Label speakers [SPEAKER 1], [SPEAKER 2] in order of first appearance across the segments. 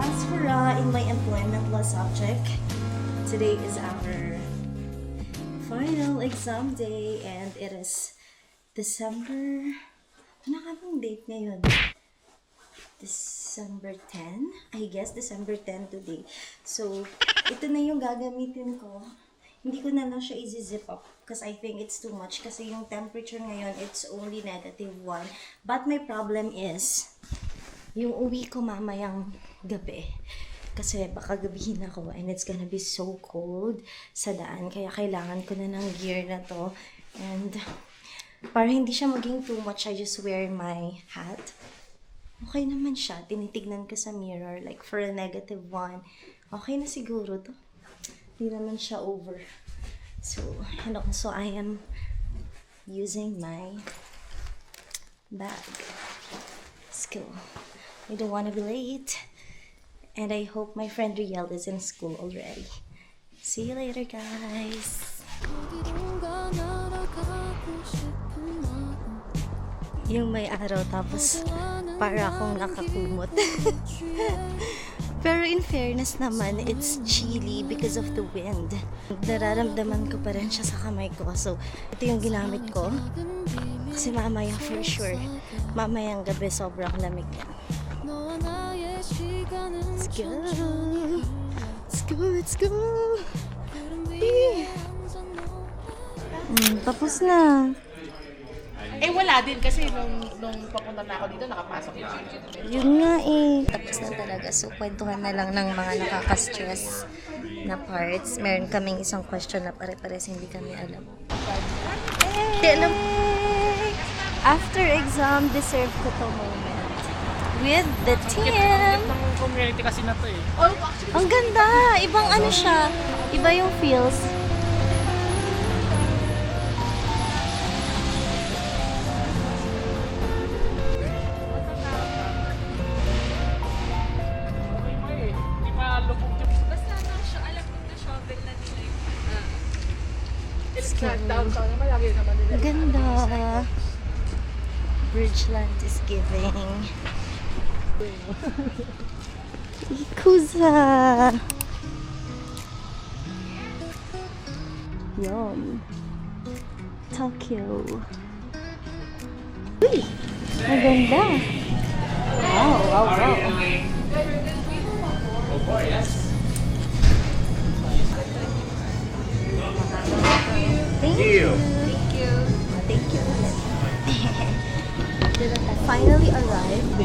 [SPEAKER 1] Transfera in my employment law subject. Today is our final exam day and it is December... Ano ka bang date ngayon? December 10? I guess December 10 today. So, ito na yung gagamitin ko. Hindi ko na lang siya i-zip up because I think it's too much kasi yung temperature ngayon, it's only -1. But my problem is, yung uwi ko mamayang gabi. Kasi baka gabihin ako and it's gonna be so cold sa daan. Kaya kailangan ko na ng gear na to. And para hindi siya maging too much, I just wear my hat. Okay naman siya. Tinitignan ko sa mirror. Like for a -1, okay na siguro to. Hindi naman siya over. So, and also I am using my bag. Let's go. I don't want to be late. And I hope my friend Riel is in school already. See you later, guys. Yung may araw tapos para akong nakakumot. Pero in fairness naman, it's chilly because of the wind. Nararamdaman ko pa rin siya sa kamay ko. So, ito yung ginamit ko. Kasi mamaya for sure, mamayang gabi sobrang lamig yan. Let's go! Let's go! Let's go! Tapos na.
[SPEAKER 2] Eh wala din kasi nung papunta na ako dito nakapasok yung
[SPEAKER 1] Yun nga eh. Tapos na talaga. So, kwentuhan na lang ng mga nakaka-stress na parts. Meron kaming isang question na pare-pares hindi kami alam. After exam, deserve ko to moment. With the team.
[SPEAKER 2] ng community kasi na to eh.
[SPEAKER 1] Ang ganda! Ibang ano siya. Iba yung feels. Ganda. Bridgeland is giving. Ikuza. Yum. Tokyo. Uy! Ang ganda. Wow, wow, wow. Thank you. Thank you. Finally arrived.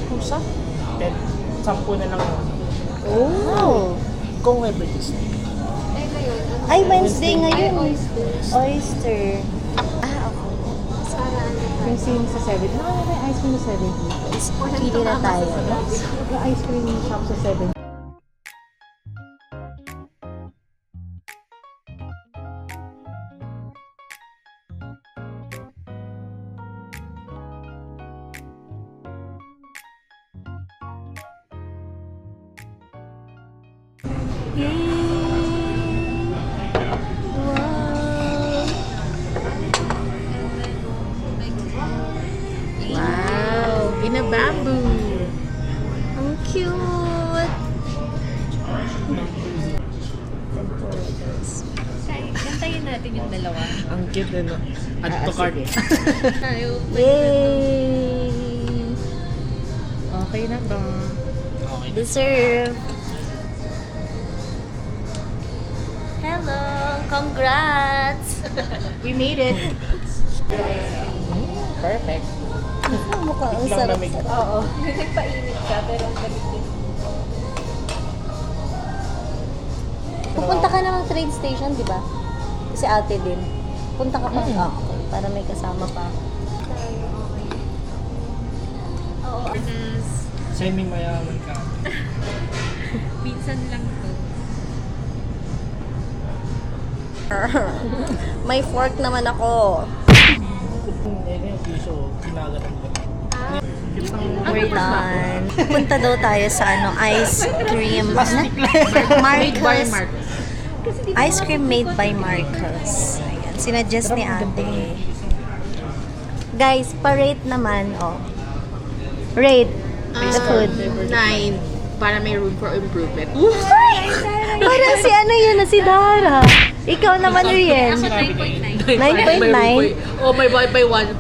[SPEAKER 2] Kusa? Then, 10 na lang yun.
[SPEAKER 1] Oh!
[SPEAKER 2] Kung ever this week.
[SPEAKER 1] Ay, Wednesday ngayon. Oyster. Ah, okay.
[SPEAKER 3] Yung scene sa 7. Nakakala tayo ice cream sa 70.
[SPEAKER 1] Pili na tayo.
[SPEAKER 3] Yung ice cream shop sa 7.
[SPEAKER 2] Wow! In a bamboo!
[SPEAKER 1] Ang cute!
[SPEAKER 4] Gantayin natin yung dalawa.
[SPEAKER 2] Ang cute no? Add to cart.
[SPEAKER 1] Yay!
[SPEAKER 2] Okay na ba? Okay.
[SPEAKER 1] Deserve! Hello! Congrats!
[SPEAKER 2] We made it! Perfect.
[SPEAKER 1] Mukha ang
[SPEAKER 2] Lang
[SPEAKER 1] sarap.
[SPEAKER 2] lamig.
[SPEAKER 1] Oo.
[SPEAKER 4] Nagpainit ka, pero ang galit din.
[SPEAKER 1] Pupunta ka ng train station, di ba? Kasi ate din. Punta ka pa. Ah, okay. Para may kasama pa.
[SPEAKER 4] Oo, Arnas.
[SPEAKER 2] Semi-mayaman ka.
[SPEAKER 4] Minsan lang to.
[SPEAKER 1] May fork naman ako.
[SPEAKER 2] Yung piso, kinagalan ko.
[SPEAKER 1] We're done. Punta daw tayo sa ice cream. Marcos. Ice cream made by Marcos. Ayan, sinuggest ni ate. Guys, pa-rate naman, oh. Rate.
[SPEAKER 3] The food.
[SPEAKER 2] 9. Para may room for improvement.
[SPEAKER 3] Parang si ano yun, si Dara. Ikaw naman, Riel.
[SPEAKER 4] Ako 9.9.
[SPEAKER 3] 9.9.
[SPEAKER 2] Oh, may 1.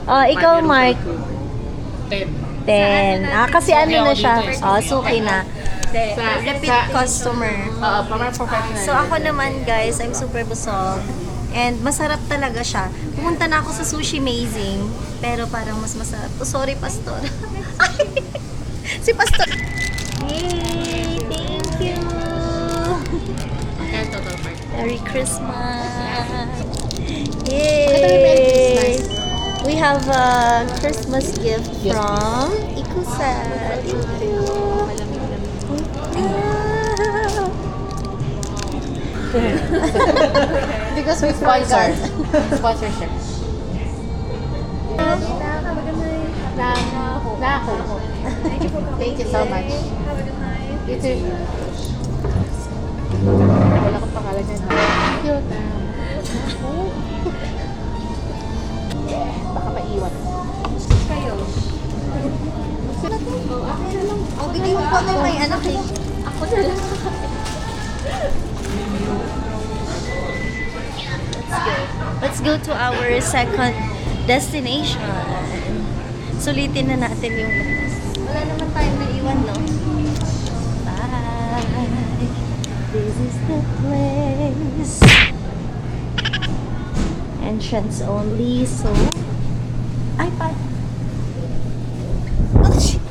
[SPEAKER 3] Oh, ikaw, Mark.
[SPEAKER 2] 10.
[SPEAKER 3] 10. Kasi ano na siya. Oh, suki na.
[SPEAKER 1] Repeat customer.
[SPEAKER 2] Para professional.
[SPEAKER 1] So ako naman guys, I'm super busog. And masarap talaga siya. Pumunta na ako sa Sushi Amazing. Pero parang mas masarap. Oh, sorry, Pastor. Si Pastor. Yay! Thank you!
[SPEAKER 2] Ayan, total mark.
[SPEAKER 1] Merry Christmas! Yay! We have a Christmas gift from Ikusa. Thank you!
[SPEAKER 2] Because we sponsor. Sponsorship. Nako. Thank you so much. You too. Wala kang pangalan yan. Cute. Baka maiwan.
[SPEAKER 4] Kayo.
[SPEAKER 1] Oh, bigyan mo po na may anak eh.
[SPEAKER 4] Ako na lang.
[SPEAKER 1] Let's go to our second destination. Sulitin na natin yung labas. Wala naman tayong naiwan, no? Bye! This is the place. Entrance only, so... Ay, pa... Oh, shit!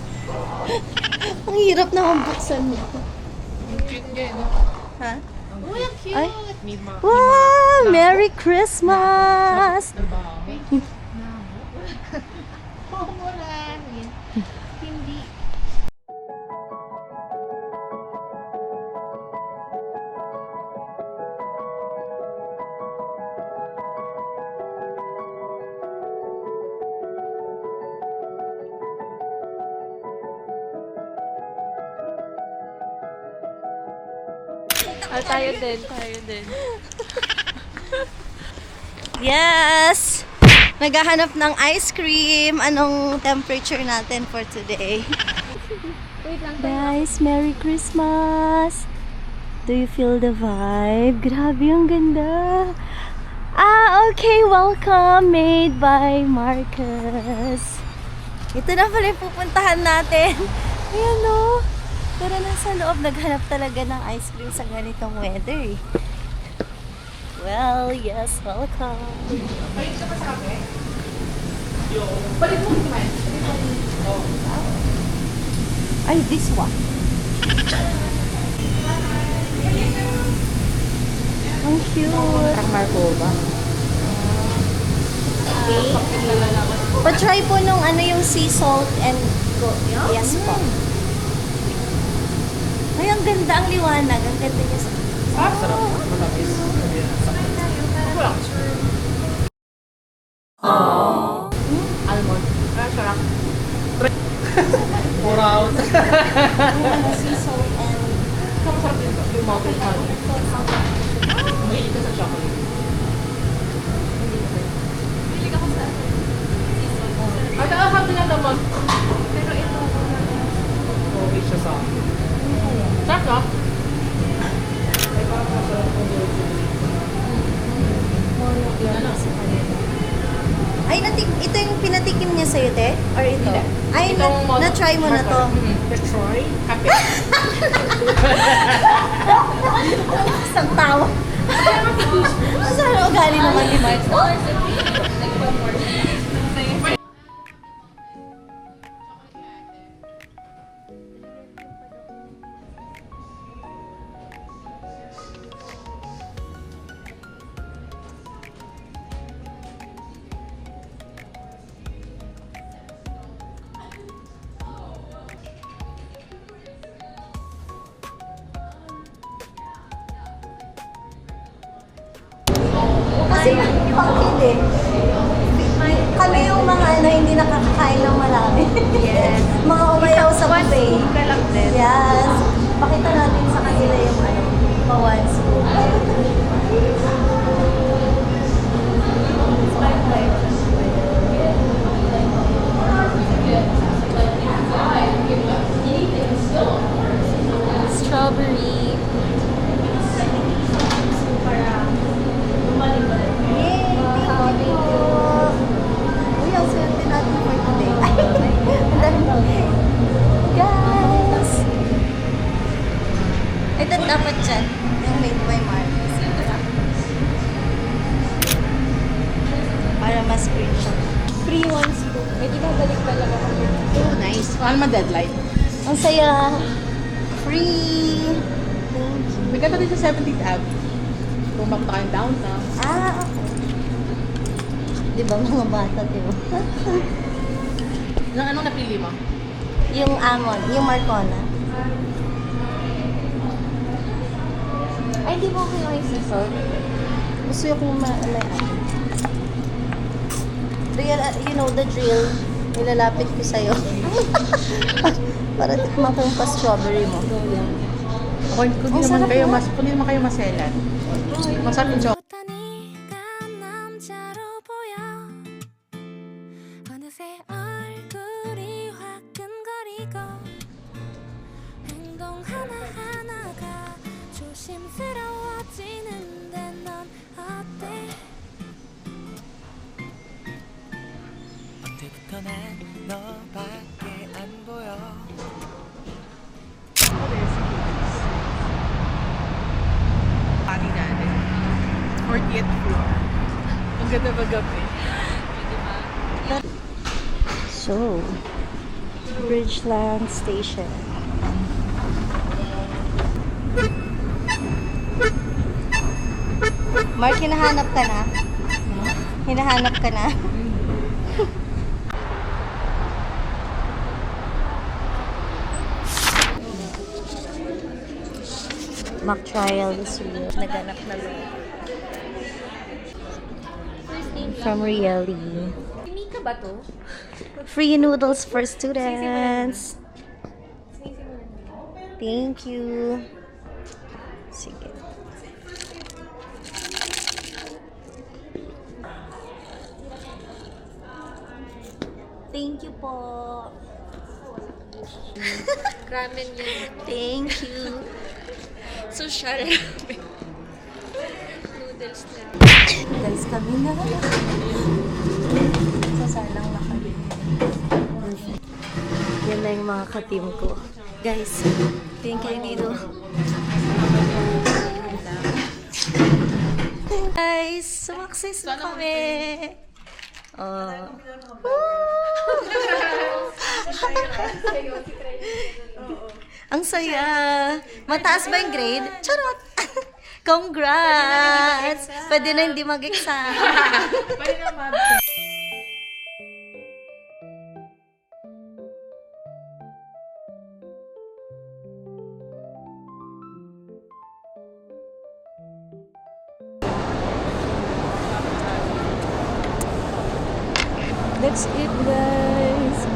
[SPEAKER 1] Ang hirap na buksan mo.
[SPEAKER 2] Cute niya, no?
[SPEAKER 1] Ha?
[SPEAKER 2] Uy, ang cute!
[SPEAKER 1] Ay.
[SPEAKER 2] May mga...
[SPEAKER 1] Wow! Merry Christmas!
[SPEAKER 4] Hindi. Tayo din.
[SPEAKER 1] Yes! Naghahanap ng ice cream. Anong temperature natin for today?
[SPEAKER 4] Wait lang.
[SPEAKER 1] Guys, Merry Christmas! Do you feel the vibe? Grabe, ang ganda! Okay, welcome! Made by Marcus. Ito na pala yung pupuntahan natin. Ayan o. Pero nasa loob, naghanap talaga ng ice cream sa ganitong weather eh. Well, yes, welcome. Ay, this one. Ang cute.
[SPEAKER 2] Ang Marco ba?
[SPEAKER 1] Okay. Pa-try po nung ano yung sea salt and go. Yes po. Ay, ang ganda ang liwanag. Ang ganda niya sa...
[SPEAKER 2] Sarap. Malapis. Almond. Sarap. Buraw.
[SPEAKER 1] sea salt and...
[SPEAKER 2] Masarap din ito. Yung mountain honey. Mahilig ka sa chocolate. Ang din naman.
[SPEAKER 4] Pero ito,
[SPEAKER 2] Okay siya sa akin. Sarap no?
[SPEAKER 1] Ay, ito yung pinatikim niya sa'yo, te? Or ito?
[SPEAKER 2] Hindi.
[SPEAKER 1] Ay, na-try mo na to.
[SPEAKER 2] Try? Happy.
[SPEAKER 1] Isang tawa. Saan ugali naman ni Mark? Kasi pangkili. Kami yung mga hindi nakakakain ng marami.
[SPEAKER 4] yes.
[SPEAKER 1] Mga umayaw sa buffet.
[SPEAKER 4] ka lang din.
[SPEAKER 1] Yes. Pakita natin sa kanila yung one scoop. ma-screenshot.
[SPEAKER 3] Free ones po. May ibabalik talaga kami.
[SPEAKER 2] Oh, nice. Ano man deadline?
[SPEAKER 1] Ang saya. Free! Thank you.
[SPEAKER 2] May ganda din sa 17th Ave. Kung mapunta kayong downtown.
[SPEAKER 1] Okay. Di ba mga bata, di ba?
[SPEAKER 2] Anong napili mo?
[SPEAKER 1] Yung Amon, yung Marcona.
[SPEAKER 3] Ay, di mo kayo yung season?
[SPEAKER 1] Gusto ko may real, you know the drill. Nilalapit ko sa'yo. Para tikman ko yung pa-strawberry mo.
[SPEAKER 2] Kung di naman kayo kung di naman kayo maselan. Masarap yung chocolate.
[SPEAKER 5] 네가 남자로 보여 어느새 얼굴이 화끈거리고 행동 하나하나가 조심스러워지는데 넌 어때?
[SPEAKER 6] 언제부터 난 너밖에 안 보여
[SPEAKER 2] Party natin. 40th floor. Ang ganda ba gabi?
[SPEAKER 1] So, Bridgeland Station. Mark, hinahanap ka na? Hinahanap ka na? Mock trial is real. Naganap na loob. From Really.
[SPEAKER 3] Mika ba to?
[SPEAKER 1] Free noodles for students. Thank you. Sige. Thank you po.
[SPEAKER 4] Ramen yun.
[SPEAKER 1] Thank you.
[SPEAKER 4] Social ramen. Noodles na.
[SPEAKER 1] Guys, kami na. Sasalang na kami. Yan na yung mga ka-team ko. Guys, tingin kayo dito. Guys, sumakses na kami. Oh. Ang saya. Mataas ba yung grade? Charot! Congrats! Pwede na hindi mag-exam. That's it, guys.